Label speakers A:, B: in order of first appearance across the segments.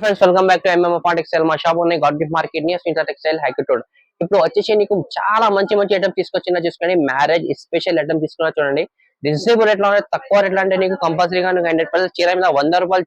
A: Friends welcome back to MM textile. మా shop ఉన్నాయి God gift market near Srinitha textile high court road. ఇప్పుడు వచ్చేసి నీకు చాలా మంచి మంచి ఐటమ్ తీసుకొచ్చిన చూసుకోండి. మ్యారేజ్ స్పెషల్ ఐటమ్ తీసుకున్నా చూడండి. రీజనబుల్ రేట్ లో తక్కువ రేట్ అంటే నీకు కంపల్సరీగా నీకు 100% చీర మీద 100 రూపాయలు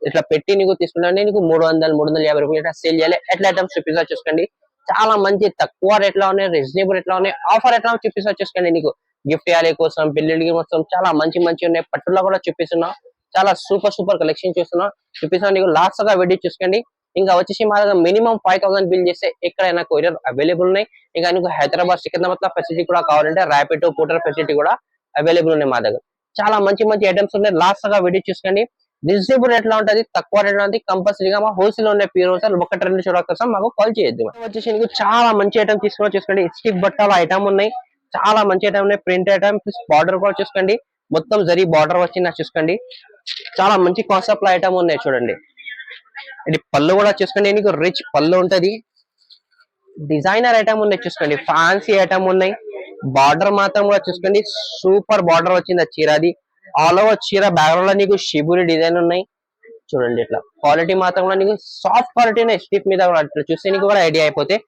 A: ఇట్లా పెట్టి నీకు తీసుకుంటే నీకు 300 350 రూపాయలు ఇట్లా సేల్ చేయాలి. ఎట్లా ఐటమ్స్ చూపిస్తా చూసుకోండి. చాలా మంచి తక్కువ రేట్ లో ఉన్నాయి, రీజనబుల్ రేట్ లో ఉన్నాయి, ఆఫర్ రేట్ లో చూపిస్తా చూసుకోండి. నీకు గిఫ్ట్ ఇవ్వాలి కోసం, పెళ్లిళ్ళకి మొత్తం చాలా మంచి మంచి ఉన్నాయి. పట్టులో కూడా చూపిస్తున్నా. చాలా సూపర్ సూపర్ కలెక్షన్ చూపిస్తున్నా నీకు లాస్ట్ గా వీడియో చూసుకోండి. ఇంకా వచ్చేసి మా దగ్గర మినిమం 5000 బిల్ చేస్తే ఎక్కడైనా కొరియర్ అవైలబుల్ ఉన్నాయి. ఇంకా నీకు హైదరాబాద్ సికింద్రాబాద్ ఫెసిలిటీ కూడా కావాలంటే ర్యాపిడో పోర్టర్ ఫెసిలిటీ కూడా అవైలబుల్ ఉన్నాయి మా దగ్గర. చాలా మంచి మంచి ఐటమ్స్ ఉన్నాయి. లాస్ట్ గా వీడియో చూసుకోండి. రీజనబుల్ రేట్ లో ఉంటుంది, తక్కువ రేట్ లో ఉంటుంది. కంపల్సరీగా మా హోల్సేల్ ఉన్న ప్యూర్ హోల్సేల్ ఒకటి రెండు చూడ కోసం మాకు కాల్ చేయొద్దు. వచ్చేసి నీకు చాలా మంచి ఐటమ్ చూసుకోండి. స్టిక్ బట్టాల ఐటమ్ ఉన్నాయి. చాలా మంచి ఐటమ్ ఉన్నాయి. ప్రింట్ ఐటమ్ బార్డర్ కూడా చూసుకోండి. మొత్తం జరీ బార్డర్ వచ్చిందా చూసుకోండి. చాలా మంచి కాన్సెప్ట్ లో ఐటమ్ ఉన్నాయి చూడండి. ఇది పళ్ళు కూడా చూసుకోండి. నీకు రిచ్ పళ్ళు ఉంటది. డిజైనర్ ఐటమ్ ఉన్నాయి చూసుకోండి. ఫ్యాన్సీ ఐటమ్ ఉన్నాయి. బార్డర్ మాత్రం కూడా చూసుకోండి. సూపర్ బార్డర్ వచ్చింది ఆ చీరది. ఆల్ ఓవర్ చీర బ్యాక్గ్రౌండ్ లో నీకు శివుని డిజైన్ ఉన్నాయి చూడండి. ఇట్లా క్వాలిటీ మాత్రం కూడా నీకు సాఫ్ట్ క్వాలిటీ ఉన్నాయి. స్టిప్ మీద కూడా ఇట్లా చూస్తే నీకు కూడా ఐడియా అయిపోతే.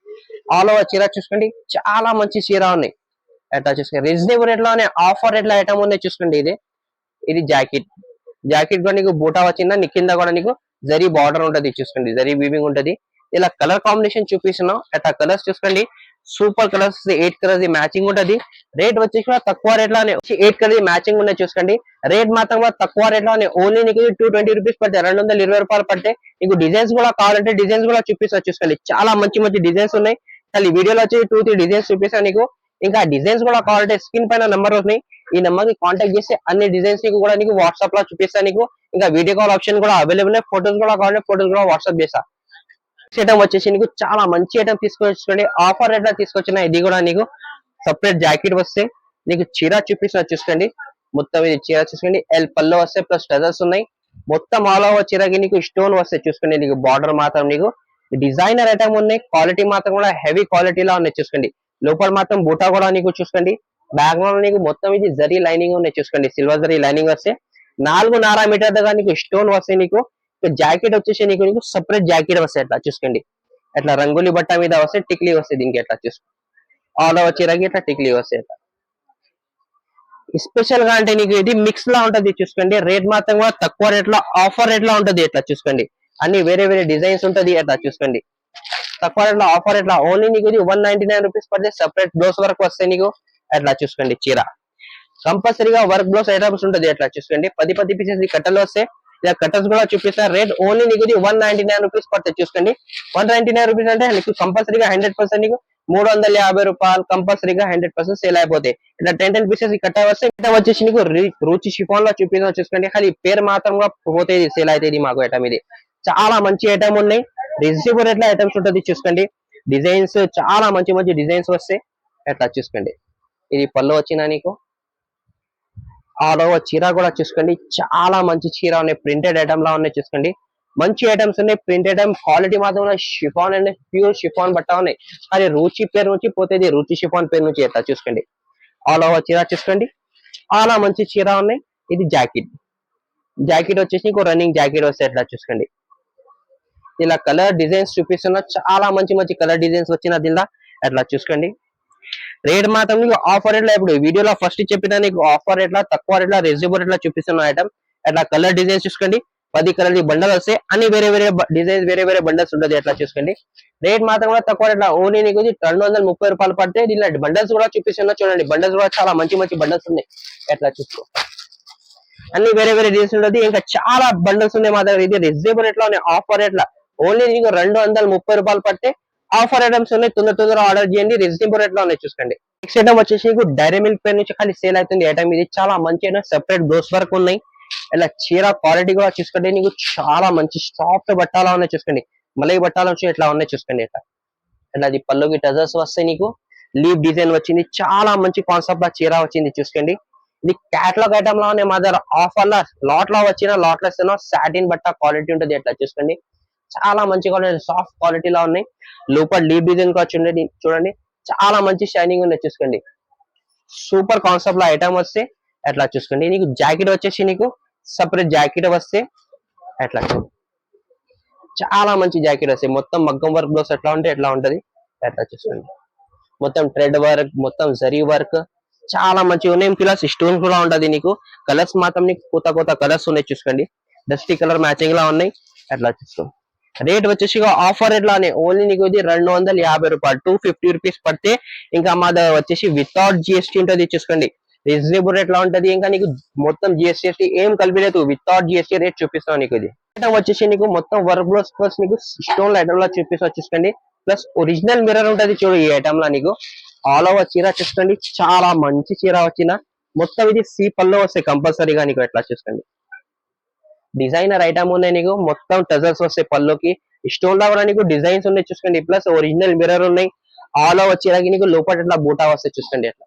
A: ఆల్ ఓవర్ చీర చూసుకోండి. చాలా మంచి చీర ఉన్నాయి. అట్లా చూసుకోండి. రీజనబుల్ రేట్ లో ఆఫర్ రేట్ లో ఐటమ్ ఉన్నాయి చూసుకోండి. ఇది జాకెట్ కూడా నీకు బూటా వచ్చిందా. నీ కింద కూడా నీకు జరీ బార్డర్ ఉంటది చూసుకోండి. జరీ వీవింగ్ ఉంటది. ఇలా కలర్ కాంబినేషన్ చూపిస్తున్నాం. అట్లా కలర్స్ చూసుకోండి. సూపర్ కలర్స్ 8 కలర్స్ మ్యాచింగ్ ఉంటది. రేట్ వచ్చేసి తక్కువ రేట్ లోనే 8 కలర్ మ్యాచింగ్ ఉన్నాయి చూసుకోండి. రేట్ మాత్రం కూడా తక్కువ రేట్ లోనే ఓన్లీ నీకు 220 రూపీస్ పడతాయి. 220 రూపాయలు పడితే నీకు డిజైన్స్ కూడా కావాలంటే డిజైన్స్ కూడా చూపిస్తా చూసుకోండి. చాలా మంచి మంచి డిజైన్స్ ఉన్నాయి. ఈ వీడియోలో వచ్చి 2-3 డిజైన్స్ చూపిస్తాను నీకు. ఇంకా డిజైన్స్ కూడా కావాలంటే స్క్రీన్ పైన నెంబర్ ఉన్నాయి. ఈ నెంబర్ కి కాంటాక్ట్ చేస్తే అన్ని డిజైన్స్ నీకు కూడా నీకు వాట్సాప్ లో చూపిస్తాను నీకు. ఇంకా వీడియో కాల్ ఆప్షన్ కూడా అవైలబుల్. ఫోటోస్ కూడా కావాలంటే ఫోటోస్ కూడా వాట్సాప్ చేస్తా. ఐటమ్ వచ్చేసి నీకు చాలా మంచి ఐటమ్ తీసుకొచ్చుకోండి. ఆఫర్ రేట్ లో తీసుకొచ్చిన ఇది కూడా నీకు సపరేట్ జాకెట్ వస్తే నీకు చీర చూపిస్తున్నా చూసుకోండి. మొత్తం ఇది చీర చూసుకోండి. ఎల్ పల్లో వస్తే ప్లస్ టజర్స్ ఉన్నాయి. మొత్తం ఆల్ ఓవర్ చీరకి నీకు స్టోన్ వస్తే చూసుకోండి. నీకు బార్డర్ మాత్రం నీకు డిజైనర్ ఐటమ్ ఉన్నాయి. క్వాలిటీ మాత్రం కూడా హెవీ క్వాలిటీలో ఉన్నాయి చూసుకోండి. లోపల మాత్రం బూటా కూడా నీకు చూసుకోండి. బ్యాక్గ్రౌండ్ నీకు మొత్తం ఇది జరీ లైనింగ్ ఉన్నాయి చూసుకోండి. సిల్వర్ జరీ లైనింగ్ వస్తే 4.5 మీటర్ దగ్గర నీకు స్టోన్ వస్తాయి. నీకు జాకెట్ వచ్చేసి నీకు సపరేట్ జాకెట్ వస్తాయి. అట్లా చూసుకోండి. అట్లా రంగులి బట్ట మీద వస్తే టిక్లీ వస్తాయి. దీనికి ఎట్లా చూసుకోండి. ఆల్ ఓవర్ చీరకి ఇట్లా టిక్లీ వస్తాయి. స్పెషల్ గా అంటే నీకు ఇది మిక్స్ లా ఉంటది చూసుకోండి. రేట్ మాత్రం కూడా తక్కువ రేట్ లో ఆఫర్ రేట్ లో ఉంటది. ఎట్లా చూసుకోండి. అన్ని వేరే వేరే డిజైన్స్ ఉంటది. అట్లా చూసుకోండి. తక్కువ రేట్ లో ఆఫర్ రేట్ లో ఓన్లీ నీకు ఇది 199 రూపీస్ పడితే సపరేట్ బ్లౌజ్ వర్క్ వస్తాయి నీకు. అట్లా చూసుకోండి. చీర కంపల్సరీగా వర్క్ బ్లౌజ్ ఐటమ్స్ ఉంటది. అట్లా చూసుకోండి. 10 పీసెస్ కట్టలు వస్తే ఇలా కట్టర్స్ కూడా చూపిస్తారు. రేట్ ఓన్లీ నీకు ఇది 199 రూపీస్ పడితే చూసుకోండి. 199 రూపీస్ అంటే నీకు కంపల్సరీగా 100% నీకు 350 రూపాయలు కంపల్సరీగా 100% సేల్ అయిపోతాయి. ఇట్లా 10 పీసెస్ కట్ట వస్తే వచ్చేసి నీకు రుచి షిఫాన్ లో చూపించాలి చూసుకోండి. ఖాళీ పేరు మాత్రం పోతుంది, సేల్ అవుతుంది మాకు ఐటమ్ ఇది. చాలా మంచి ఐటమ్ ఉన్నాయి. రీజనబుల్ రేట్ లో ఐటమ్స్ ఉంటుంది చూసుకోండి. డిజైన్స్ చాలా మంచి మంచి డిజైన్స్ వస్తాయి. ఎట్లా చూసుకోండి. ఇది పళ్ళు వచ్చినా నీకు ఆల్ ఓవర్ చీర కూడా చూసుకోండి. చాలా మంచి చీర ఉన్నాయి. ప్రింటెడ్ ఐటమ్ లా ఉన్నాయి చూసుకోండి. మంచి ఐటమ్స్ ఉన్నాయి. ప్రింట్ ఐటమ్ క్వాలిటీ మాత్రం షిఫాన్ అండ్ ప్యూర్ షిఫాన్ బట్ట ఉన్నాయి. అది రుచి పేరు నుంచి పోతుంది. రుచి షిఫాన్ పేరు నుంచి ఎట్లా చూసుకోండి. ఆల్ ఓవర్ చీర చూసుకోండి. చాలా మంచి చీర ఉన్నాయి. ఇది జాకెట్ వచ్చేసి నీకు రన్నింగ్ జాకెట్ వస్తాయి. ఎట్లా చూసుకోండి. ఇలా కలర్ డిజైన్స్ చూపిస్తున్నా. చాలా మంచి మంచి కలర్ డిజైన్స్ వచ్చిన దీనిలో అట్లా చూసుకోండి. రేట్ మాత్రం నీకు ఆఫర్ రేట్ లో ఇప్పుడు వీడియోలో ఫస్ట్ చెప్పిన నీకు ఆఫర్ రేట్ లో తక్కువ రేట్ లో రీజనబుల్ రేట్ లో చూపిస్తున్న ఐటమ్. అట్లా కలర్ డిజైన్స్ చూసుకోండి. 10 కలర్ బండల్ వస్తే అన్ని వేరే వేరే డిజైన్స్ వేరే వేరే బండల్స్ ఉంటుంది. ఎట్లా చూసుకోండి. రేట్ మాత్రం కూడా తక్కువ రేట్ లో ఓన్లీ నీకు 230 రూపాయలు పడితే దీనిలో బండల్స్ కూడా చూపిస్తున్నా చూడండి. బండల్స్ కూడా చాలా మంచి మంచి బండల్స్ ఉన్నాయి. ఎట్లా చూసుకో అన్ని వేరే వేరే డిజైన్స్ ఉంటుంది. ఇంకా చాలా బండల్స్ ఉన్నాయి మా దగ్గర. ఇది రీజనబుల్ రేట్ లో ఉన్నాయి. ఆఫర్ రేట్ లో ఓన్లీ నీకు 230 రూపాయలు పడితే ఆఫర్ ఐటమ్స్ ఉన్నాయి. తొందర ఆర్డర్ చేయండి. రీజనబుల్ రేట్ లో ఉన్నాయి చూసుకోండి. నెక్స్ట్ ఐటమ్ వచ్చేసి నీకు డైరీ మిల్క్ పేరు నుంచి ఖాళీ సేల్ అవుతుంది ఐటమ్. ఇది చాలా మంచి ఐటమ్. సెపరేట్ బ్లౌజ్ వర్క్ ఉన్నాయి. ఇలా చీర క్వాలిటీ కూడా చూసుకోండి. నీకు చాలా మంచి సాఫ్ట్ బట్టాలా ఉన్నాయి చూసుకోండి. మలై బట్టాల నుంచి ఇట్లా ఉన్నాయి చూసుకోండి. ఇట్లా అది పళ్ళుకి టజర్స్ వస్తాయి. నీకు లీవ్ డిజైన్ వచ్చింది. చాలా మంచి కాన్సెప్ట్ లో చీర వచ్చింది చూసుకోండి. ఇది క్యాటలాగ్ ఐటమ్ లా ఉన్నాయి మా దగ్గర. ఆఫర్ లో లాట్ లో వచ్చిన లాట్ లో సాటిన్ బట్ట క్వాలిటీ ఉంటుంది. ఎట్లా చూసుకోండి. చాలా మంచి క్వాలిటీ సాఫ్ట్ క్వాలిటీలో ఉన్నాయి. లోపల లీవ్ డిజైన్ వచ్చింది చూడండి. చాలా మంచి షైనింగ్ ఉన్నాయి చూసుకోండి. సూపర్ కాన్సెప్ట్ లో ఐటమ్ వస్తే అట్లా చూసుకోండి. నీకు జాకెట్ వచ్చేసి నీకు సపరేట్ జాకెట్ వస్తే అట్లా చాలా మంచి జాకెట్ వస్తాయి. మొత్తం మగ్గం వర్క్ బ్లౌజ్ ఎట్లా ఉంటే ఎట్లా ఉంటది ఎట్లా చూసుకోండి. మొత్తం థ్రెడ్ వర్క్, మొత్తం జరీ వర్క్ చాలా మంచిగా ఉన్నాయి. ప్లస్ స్టోన్ కూడా ఉంటది. నీకు కలర్స్ మాత్రం నీకు కొత్త కొత్త కలర్స్ ఉన్నాయి చూసుకోండి. డస్టీ కలర్ మ్యాచింగ్ లా ఉన్నాయి అట్లా చూసుకోండి. రేట్ వచ్చేసి ఆఫర్ రేట్ లానే ఓన్లీ నీకు ఇది 250 రూపాయలు, 250 రూపీస్ పడితే. ఇంకా మా దగ్గర వచ్చేసి వితౌట్ జిఎస్టీ ఉంటుంది చూసుకోండి. రీజనబుల్ రేట్ లా ఉంటది. ఇంకా నీకు మొత్తం జిఎస్టీ ఏం కలిపలేదు, వితౌట్ జిఎస్టీ రేట్ చూపిస్తాం నీకు. ఇది ఐటమ్ వచ్చేసి నీకు మొత్తం వర్క్ బ్లౌజ్ ప్లస్ నీకు స్టోన్ ఐటమ్ లా చూపిస్తా చూసుకోండి. ప్లస్ ఒరిజినల్ మిర్రర్ ఉంటది చూడు ఈ ఐటమ్ లా. నీకు ఆల్ ఓవర్ చీర చూసుకోండి, చాలా మంచి చీర వచ్చిన. మొత్తం ఇది సి పల్లో వస్తాయి కంపల్సరీగా నీకు ఎట్లా చూసుకోండి. డిజైనర్ ఐటమ్ ఉన్నాయి. నీకు మొత్తం టజల్స్ వస్తాయి పల్లోకి. స్టోన్ లా కూడా నీకు డిజైన్స్ ఉన్నాయి చూసుకోండి. ప్లస్ ఒరిజినల్ మిర్రర్ ఉన్నాయి. ఆల్ ఓవర్ చీరకి నీకు లోపల ఇట్లా బూటా వస్తాయి చూసుకోండి. అట్లా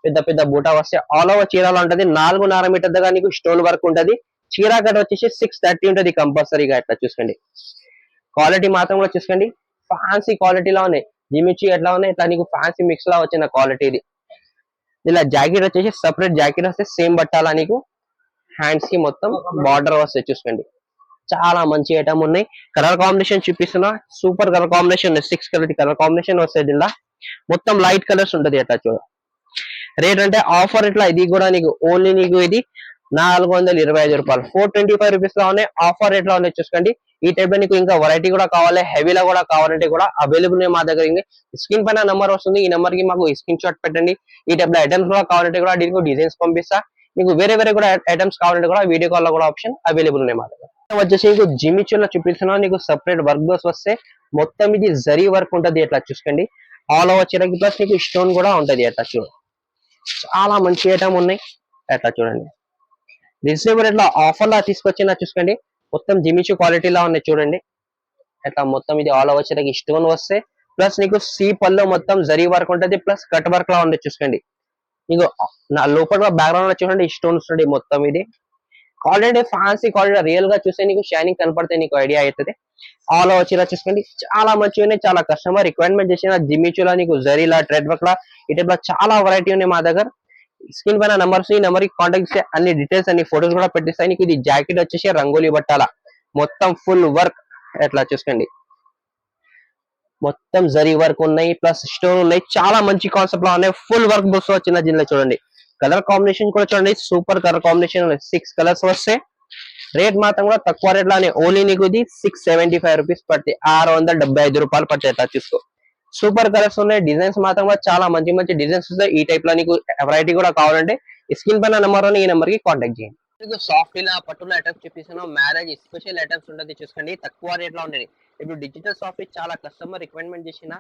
A: పెద్ద పెద్ద బూటా వస్తాయి. ఆల్ ఓవర్ చీరలో ఉంటది. 4.5 మీటర్ దగ్గర నీకు స్టోన్ వర్క్ ఉంటది. చీర కట్ వచ్చేసి 630 ఉంటది కంపల్సరీగా ఎట్లా చూసుకోండి. క్వాలిటీ మాత్రం కూడా చూసుకోండి, ఫ్యాన్సీ క్వాలిటీలో ఉన్నాయి. జిమిచి ఎట్లా ఉన్నాయి ఇట్లా నీకు ఫ్యాన్సీ మిక్స్ లా వచ్చిన క్వాలిటీ ఇది. ఇలా జాకెట్ వచ్చేసి సపరేట్ జాకెట్ వస్తే సేమ్ బట్టాలా నీకు. హ్యాండ్స్ కి మొత్తం బార్డర్ వస్తాయి చూసుకోండి. చాలా మంచి ఐటమ్ ఉన్నాయి. కలర్ కాంబినేషన్ చూపిస్తున్నా, super colour combination. 6 colour combination వస్తాయి. దీనిలో మొత్తం లైట్ కలర్స్ ఉంటది అట్లా చూడు. రేట్ అంటే ఆఫర్ ఇట్లా ఇది కూడా నీకు ఓన్లీ నీకు ఇది 425 రూపాయలు, 425 రూపీస్ లో ఉన్నాయి. ఆఫర్ రేట్ లో ఉన్నాయి చూసుకోండి. ఈ టైప్ లో నీకు ఇంకా వెరైటీ కూడా కావాలి, హెవీలో కూడా కావాలంటే కూడా అవైలబుల్ మా దగ్గర. స్క్రీన్ పైన నెంబర్ వస్తుంది, ఈ నెంబర్ కి మాకు స్క్రీన్ షాట్ పెట్టండి. ఈ టైప్ లో ఐటమ్స్ కూడా కావాలంటే కూడా దీనికి డిజైన్స్ పంపిస్తా. మీకు వేరే వేరే కూడా ఐటమ్స్ కావాలంటే కూడా వీడియో కాల్ లో కూడా ఆప్షన్ అవైలబుల్ ఉన్నాయి మా దగ్గర. వచ్చేసి నీకు జిమిచులో చూపిస్తున్నా, నీకు సపరేట్ వర్క్ బ్లౌజ్ వస్తే మొత్తం ఇది జరీ వర్క్ ఉంటది ఎట్లా చూసుకోండి. ఆల్ ఓవర్ చీరకి ప్లస్ నీకు స్టోన్ కూడా ఉంటది ఎట్లా చూడు. చాలా మంచి ఐటమ్ ఉన్నాయి ఎట్లా చూడండి. రీజనబుల్ రేట్ లో ఆఫర్ లా తీసుకొచ్చినా చూసుకోండి. మొత్తం జిమిచు క్వాలిటీలా ఉన్నాయి చూడండి. ఎట్లా మొత్తం ఇది ఆల్ ఓవర్ చీరకి స్టోన్ వస్తే ప్లస్ నీకు సి పల్లో మొత్తం జరీ వర్క్ ఉంటది. ప్లస్ కట్ వర్క్ లా ఉంది చూసుకోండి. నీకు నా లోపల బ్యాక్గ్రౌండ్ లో చూడండి స్టోన్స్ ఉండే మొత్తం. ఇది క్వాలిటీ ఫ్యాన్సీ క్వాలిటీ, రియల్ గా చూస్తే నీకు షైనింగ్ కనపడితే నీకు ఐడియా అవుతుంది. ఆల్ ఓవర్ చీర చూసుకోండి, చాలా మంచిగా ఉన్నాయి. చాలా కస్టమర్ రిక్వైర్మెంట్ చేసిన జిమిచులా నీకు జరీలా థ్రెడ్ వర్క్ లా ఈ టైప్ లో చాలా వెరైటీ ఉన్నాయి మా దగ్గర. స్క్రీన్ పైన నంబర్స్, ఈ నెంబర్ కి కాంటాక్ట్ చేస్తే అన్ని డీటెయిల్స్ అన్ని ఫోటోస్ కూడా పెట్టిస్తాయి. నీకు ఇది జాకెట్ వచ్చేసి రంగోలీ బట్టాల మొత్తం ఫుల్ వర్క్ ఎట్లా చూసుకోండి. మొత్తం జరీ వర్క్ ఉన్నాయి, ప్లస్ స్టోన్ ఉన్నాయి. చాలా మంచి కాన్సెప్ట్ లో ఉన్నాయి. ఫుల్ వర్క్ బుక్స్ వచ్చిన దీనిలో చూడండి. కలర్ కాంబినేషన్ కూడా చూడండి, సూపర్ కలర్ కాంబినేషన్. 6 కలర్స్ వస్తే రేట్ మాత్రం కూడా తక్కువ రేట్ లోనే ఓన్లీ నీకు ఇది 675 రూపీస్ పడతాయి, 675 రూపాయలు పడతాయి ఎట్లా చూసుకో. సూపర్ కలర్స్ ఉన్నాయి. డిజైన్స్ మాత్రం కూడా చాలా మంచి మంచి డిజైన్స్ వస్తాయి. ఈ టైప్ లో నీకు వెరైటీ కూడా కావాలంటే స్క్రీన్ పైన నెంబర్ ఈ నెంబర్ కి కాంటాక్ట్ చేయండి. మీకు సాఫ్ట్ ఇలా పట్టులో ఐటమ్స్ చూపిస్తున్నాం. మ్యారేజ్ స్పెషల్ ఐటమ్స్ ఉంటుంది చూసుకోండి, తక్కువ రేట్ లో ఉండేది. ఇప్పుడు డిజిటల్ సాఫ్ట్ చాలా కస్టమర్ రిక్వైర్మెంట్ చేసిన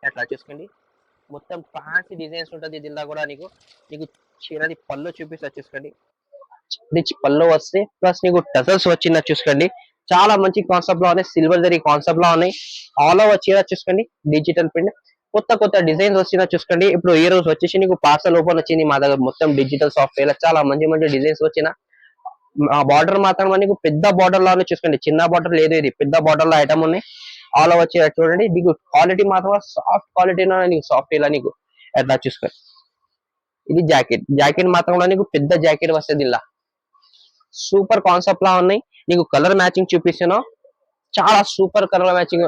A: ఎట్లా చూసుకోండి. మొత్తం ఫ్యాన్సీ డిజైన్స్ ఉంటుంది దీనిలో కూడా. నీకు నీకు చీరది పళ్ళు చూపిస్తా చూసుకోండి. రిచ్ పళ్ళు వస్తే ప్లస్ నీకు టజల్స్ వచ్చిందా చూసుకోండి. చాలా మంచి కాన్సెప్ట్ లో ఉన్నాయి, సిల్వర్ జరీ కాన్సెప్ట్ లో ఉన్నాయి. ఆల్ ఓవర్ చీర చూసుకోండి, డిజిటల్ ప్రింట్. కొత్త కొత్త డిజైన్స్ వచ్చినా చూసుకోండి. ఇప్పుడు ఈ రోజు వచ్చేసి నీకు పార్సల్ ఓపెన్ వచ్చింది మా దగ్గర. మొత్తం డిజిటల్ సాఫ్ట్వేర్ చాలా మంచి మంచి డిజైన్స్ వచ్చిన. ఆ బార్డర్ మాత్రం నీకు పెద్ద బార్డర్ లానే చూసుకోండి, చిన్న బార్డర్ లేదు, ఇది పెద్ద బార్డర్ లో ఐటమ్ ఉన్నాయి. ఆల్ ఓవర్ చీర చూడండి. నీకు క్వాలిటీ మాత్రం సాఫ్ట్ క్వాలిటీ నీకు సాఫ్ట్ ఇలా నీకు ఎట్లా చూసుకోండి. ఇది జాకెట్, జాకెట్ మాత్రం నీకు పెద్ద జాకెట్ వస్తుంది. ఇలా సూపర్ కాన్సెప్ట్ లా ఉన్నాయి. నీకు కలర్ మ్యాచింగ్ చూపిస్తున్నావు, చాలా సూపర్ కలర్ మ్యాచింగ్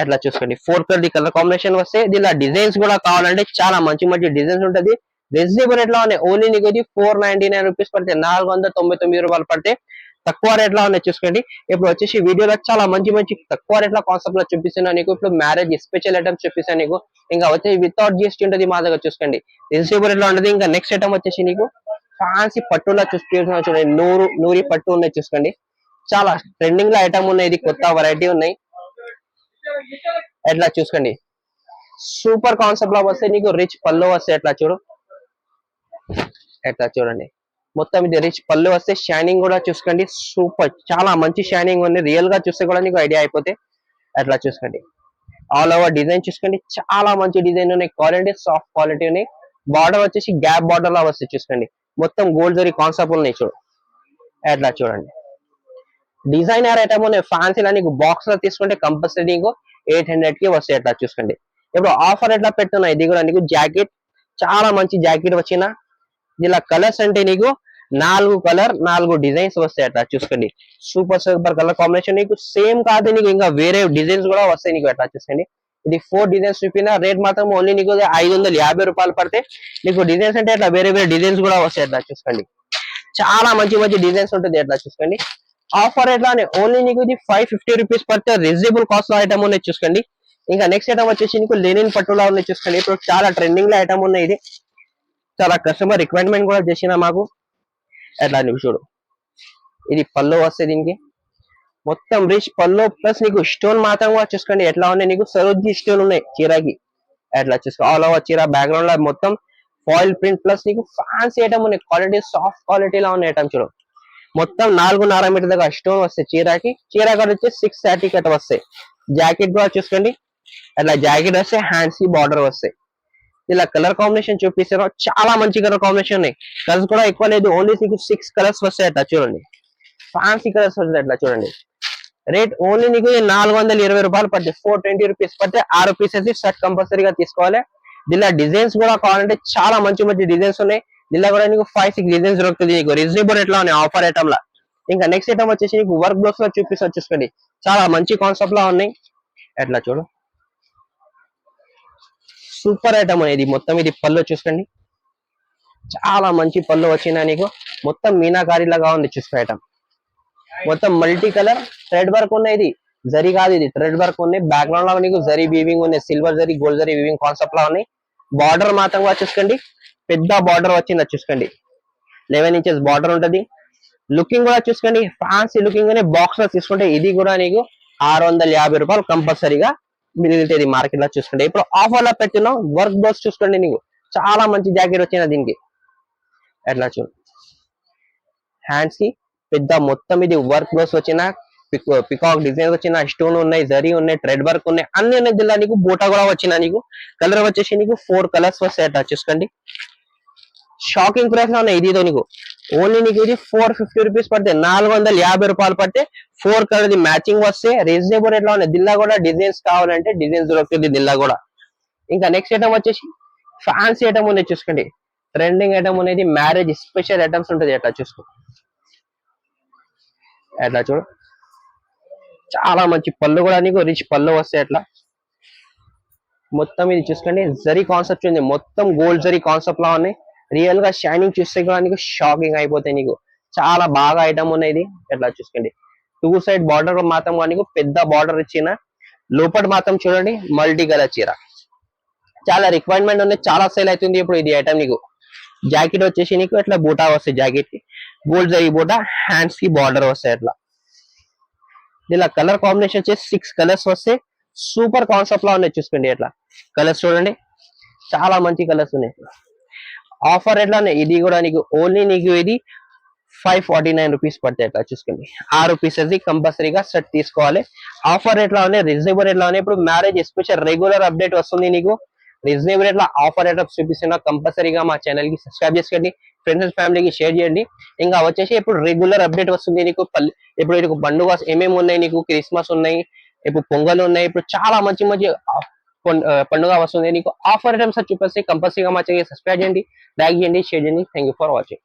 A: ఎట్లా చూసుకోండి. 4 కలర్ కాంబినేషన్ వస్తే దీనిలో డిజైన్స్ కూడా కావాలంటే చాలా మంచి మంచి డిజైన్స్ ఉంటది. రీజనబుల్ రేట్ లో ఉన్నాయి. ఓన్లీ నీకు ఇది 499 రూపీస్ పడితే, 499 రూపాయలు పడితే తక్కువ రేట్ లో ఉన్నాయి చూసుకోండి. ఇప్పుడు వచ్చేసి వీడియోలో చాలా మంచి మంచి తక్కువ రేట్ లో కాన్సెప్ట్ లో చూపిస్తున్నా నీకు. ఇప్పుడు మ్యారేజ్ స్పెషల్ ఐటమ్స్ చూపిస్తాను నీకు. ఇంకా వచ్చేసి వితౌట్ జిఎస్టీ ఉంటుంది మా దగ్గర చూసుకోండి. రీజనబుల్ రేట్ లో ఉంటుంది. ఇంకా నెక్స్ట్ ఐటమ్ వచ్చేసి నీకు ఫ్యాన్సీ పట్టులో చూస్తున్నా చూడండి. నూరి పట్టు ఉన్నాయి చూసుకోండి. చాలా ట్రెండింగ్ లో ఐటమ్ ఉన్నాయి. ఇది కొత్త వెరైటీ ఉన్నాయి ఎట్లా చూసుకోండి. సూపర్ కాన్సెప్ట్ లో వస్తే నీకు రిచ్ పళ్ళు వస్తే ఎట్లా చూడు, ఎట్లా చూడండి. మొత్తం ఇది రిచ్ పళ్ళు వస్తే షైనింగ్ కూడా చూసుకోండి. సూపర్, చాలా మంచి షైనింగ్ ఉంది. రియల్ గా చూస్తే కూడా నీకు ఐడియా అయిపోతే ఎట్లా చూసుకోండి. ఆల్ ఓవర్ డిజైన్ చూసుకోండి, చాలా మంచి డిజైన్ ఉన్నాయి. క్వాలిటీ సాఫ్ట్ క్వాలిటీ ఉన్నాయి. బార్డర్ వచ్చేసి గ్యాప్ బార్డర్ లా వస్తే చూసుకోండి. మొత్తం గోల్డ్ జరీ కాన్సెప్ట్ ఉన్నాయి చూడు, ఎట్లా చూడండి. డిజైనర్ ఐటమ్ ఉన్నాయి. ఫ్యాన్సీలో నీకు బాక్స్ లో తీసుకుంటే కంపల్సరీ నీకు 800 కి వస్తాయి ఎట్లా చూసుకోండి. ఇప్పుడు ఆఫర్ ఎట్లా పెట్టున్నాయి. ఇది కూడా నీకు జాకెట్, చాలా మంచి జాకెట్ వచ్చిన. ఇలా కలర్స్ అంటే నీకు నాలుగు కలర్ 4 డిజైన్స్ వస్తాయి అట్లా చూసుకోండి. Super super colour combination. నీకు సేమ్ కాదు, నీకు ఇంకా వేరే డిజైన్స్ కూడా వస్తాయి నీకు అట్లా చూసుకోండి. ఇది 4 డిజైన్స్ చూపిన రేట్ మాత్రం ఓన్లీ నీకు 550 రూపాయలు పడితే నీకు డిజైన్స్ అంటే అట్లా వేరే వేరే డిజైన్స్ కూడా వస్తాయి అట్లా చూసుకోండి. చాలా మంచి మంచి డిజైన్స్ ఉంటుంది అట్లా చూసుకోండి. ఆఫర్ ఎట్లానే ఓన్లీ నీకు ఇది 550 రూపీస్ పడితే రీజనబుల్ కాస్ట్ లో ఐటమ్ ఉన్నాయి చూసుకోండి. ఇంకా నెక్స్ట్ ఐటమ్ వచ్చేసి నీకు లెనిన్ పట్టులా ఉన్నాయి చూసుకోండి. ఇప్పుడు చాలా ట్రెండింగ్ లో ఐటమ్ ఉన్నాయి. ఇది చాలా కస్టమర్ రిక్వైర్మెంట్ కూడా చేసిన మాకు ఎట్లా నీకు చూడు. ఇది పళ్ళు వస్తుంది దీనికి మొత్తం రిచ్ పళ్ళు ప్లస్ నీకు స్టోన్ మాత్రం కూడా చూసుకోండి ఎట్లా ఉన్నాయి. నీకు సరోజీ స్టోన్ ఉన్నాయి చీరకి ఎట్లా చూసుకో. ఆల్ ఓవర్ చీర బ్యాక్గ్రౌండ్ లో మొత్తం ఫాయిల్ ప్రింట్ ప్లస్ నీకు ఫ్యాన్సీ ఐటమ్ ఉన్నాయి. క్వాలిటీ సాఫ్ట్ క్వాలిటీలో ఉన్నాయి ఐటమ్ చూడు. మొత్తం 4.5 మీటర్ దాకా స్టోన్ వస్తాయి చీరకి. చీర కూడా వచ్చి 630 కట్ వస్తాయి. జాకెట్ కూడా చూసుకోండి అట్లా జాకెట్ వస్తాయి. హ్యాండ్స్ కి బార్డర్ వస్తాయి. ఇలా కలర్ కాంబినేషన్ చూపిస్తాను. చాలా మంచి కలర్ కాంబినేషన్ ఉన్నాయి. కలర్స్ కూడా ఎక్కువ లేదు. ఓన్లీ నీకు 6 కలర్స్ వస్తాయి అట్లా చూడండి. ఫ్యాన్సీ కలర్స్ వస్తాయి అట్లా చూడండి. రేట్ ఓన్లీ నీకు 420 రూపాయలు పడుతుంది. 420 రూపీస్ పడితే 6 పీసెస్ షర్ట్ కంపల్సరీగా తీసుకోవాలి. దీనిలో డిజైన్స్ కూడా కావాలంటే చాలా మంచి మంచి డిజైన్స్ ఉన్నాయి. దీనిలో కూడా నీకు 5-6 డిజైన్స్ దొరుకుతుంది నీకు రీజనబుల్ ఎట్లా ఉన్నాయి ఆఫర్ ఐటమ్ లా. ఇంకా నెక్స్ట్ ఐటమ్ వచ్చేసి నీకు వర్క్ బ్లౌస్ లో చూపిస్తా చూసుకోండి. చాలా మంచి కాన్సెప్ట్ లా ఉన్నాయి ఎట్లా చూడు. సూపర్ ఐటమ్ అనేది మొత్తం. ఇది పళ్ళు చూసుకోండి చాలా మంచి పళ్ళు వచ్చినా నీకు మొత్తం మీనాకారి లాగా ఉంది చూసుకో ఐటమ్. మొత్తం మల్టీ కలర్ థ్రెడ్ వర్క్ ఉన్నాయి. ఇది జరీ కాదు, ఇది థ్రెడ్ వర్క్ ఉన్నాయి. బ్యాక్గ్రౌండ్ లో నీకు జరీ వీవింగ్ ఉన్నాయి. Silver zari gold zari weaving concept లా ఉన్నాయి. బార్డర్ మాత్రం కూడా చూసుకోండి పెద్ద బార్డర్ వచ్చింది చూసుకోండి. 11 ఇంచెస్ బార్డర్ ఉంటది. లుకింగ్ కూడా చూసుకోండి ఫ్యాన్సీ లుకింగ్ అనే బాక్స్ లో తీసుకుంటే ఇది కూడా నీకు 650 రూపాయలు కంపల్సరీగా మిగిలితే మార్కెట్ లో చూసుకోండి. ఇప్పుడు ఆఫర్ లో పెట్టినాం వర్క్ బ్లౌజ్ చూసుకోండి. నీకు చాలా మంచి జాకెట్ వచ్చిన దీనికి ఎట్లా చూడు. హ్యాండ్స్ కి పెద్ద మొత్తం ఇది వర్క్ బ్లౌజ్ వచ్చిన పికాక్ డిజైన్ వచ్చిన స్టోన్ ఉన్నాయి, జరీ ఉన్నాయి, థ్రెడ్ వర్క్ ఉన్నాయి, అన్ని ఉన్నాయి. జిల్లా నీకు బూటా కూడా వచ్చిన నీకు కలర్ వచ్చేసి నీకు 4 కలర్స్ వస్తాయి అట్లా చూసుకోండి. షాకింగ్ ప్రైస్ లో ఉన్నాయి. ఇది నీకు ఓన్లీ నీకు ఇది 450 రూపీస్ పడితే 450 రూపాయలు పడితే 4 కలర్ మ్యాచింగ్ వస్తే రీజనబుల్ రేట్ లో ఉన్నాయి. దిల్లా కూడా డిజైన్స్ కావాలంటే డిజైన్స్ దొరుకుతుంది దిల్లా కూడా. ఇంకా నెక్స్ట్ ఐటమ్ వచ్చేసి ఫ్యాన్సీ ఐటమ్ ఉన్నాయి చూసుకోండి. ట్రెండింగ్ ఐటమ్ అనేది మ్యారేజ్ స్పెషల్ ఐటమ్స్ ఉంటుంది ఎట్లా చూసుకో. ఎట్లా చూడు చాలా మంచి పళ్ళు కూడా నీకు రిచ్ పళ్ళు వస్తాయి అట్లా. మొత్తం ఇది చూసుకోండి జరీ కాన్సెప్ట్ ఉంది. మొత్తం గోల్డ్ జరీ కాన్సెప్ట్ లా ఉన్నాయి. రియల్ గా షైనింగ్ చూస్తే కూడా నీకు షాకింగ్ అయిపోతాయి. నీకు చాలా బాగా ఐటమ్ ఉన్నాయి. ఇది ఎట్లా చూసుకోండి. 2 సైడ్ బార్డర్ మాత్రం నీకు పెద్ద బార్డర్ ఇచ్చిన లోపల మాత్రం చూడండి మల్టీ కలర్ చీర. చాలా రిక్వైర్మెంట్ ఉంది. చాలా సేల్ అవుతుంది ఇప్పుడు ఇది ఐటమ్. నీకు జాకెట్ వచ్చేసి నీకు ఇట్లా బూటా వస్తాయి. జాకెట్ కి గోల్డ్ జరీ బూటా, హ్యాండ్స్ కి బార్డర్ వస్తాయి అట్లా. ఇలా కలర్ కాంబినేషన్ వచ్చేసి 6 కలర్స్ వస్తాయి. సూపర్ కాన్సెప్ట్ లా ఉన్నాయి చూసుకోండి. ఎట్లా కలర్స్ చూడండి చాలా మంచి కలర్స్ ఉన్నాయి. ఆఫర్ ఎట్లా ఉన్నాయి. ఇది కూడా నీకు ఓన్లీ నీకు ఇది 549 రూపీస్ పడతాయి అట్లా చూసుకోండి. 6 పీసెస్ కంపల్సరీగా సెట్ తీసుకోవాలి. ఆఫర్ ఎట్లా ఉన్నాయి రీజనబుల్ ఎట్లా ఉన్నాయి. ఇప్పుడు మ్యారేజ్ స్పెషల్ రెగ్యులర్ అప్డేట్ వస్తుంది నీకు. రీజనబుల్ ఎట్లా ఆఫర్ ఐటమ్స్ చూపిస్తున్నా. కంపల్సరీగా మా ఛానల్ కి సబ్స్క్రైబ్ చేసుకోండి. ఫ్రెండ్స్ ఫ్యామిలీకి షేర్ చేయండి. ఇంకా వచ్చేసి ఇప్పుడు రెగ్యులర్ అప్డేట్ వస్తుంది నీకు. ఇప్పుడు నీకు పండుగ ఏమేమి ఉన్నాయి. నీకు క్రిస్మస్ ఉన్నాయి, ఇప్పుడు పొంగల్ ఉన్నాయి. ఇప్పుడు చాలా మంచి మంచి పండుగ వస్తుంది నీకు. ఆఫర్ ఐటమ్స్ చూపిస్తే కంపల్సరీగా మా ఛానల్ సబ్స్క్రైబ్ చేయండి, లైక్ చేయండి, షేర్ చేయండి. Thank you for watching.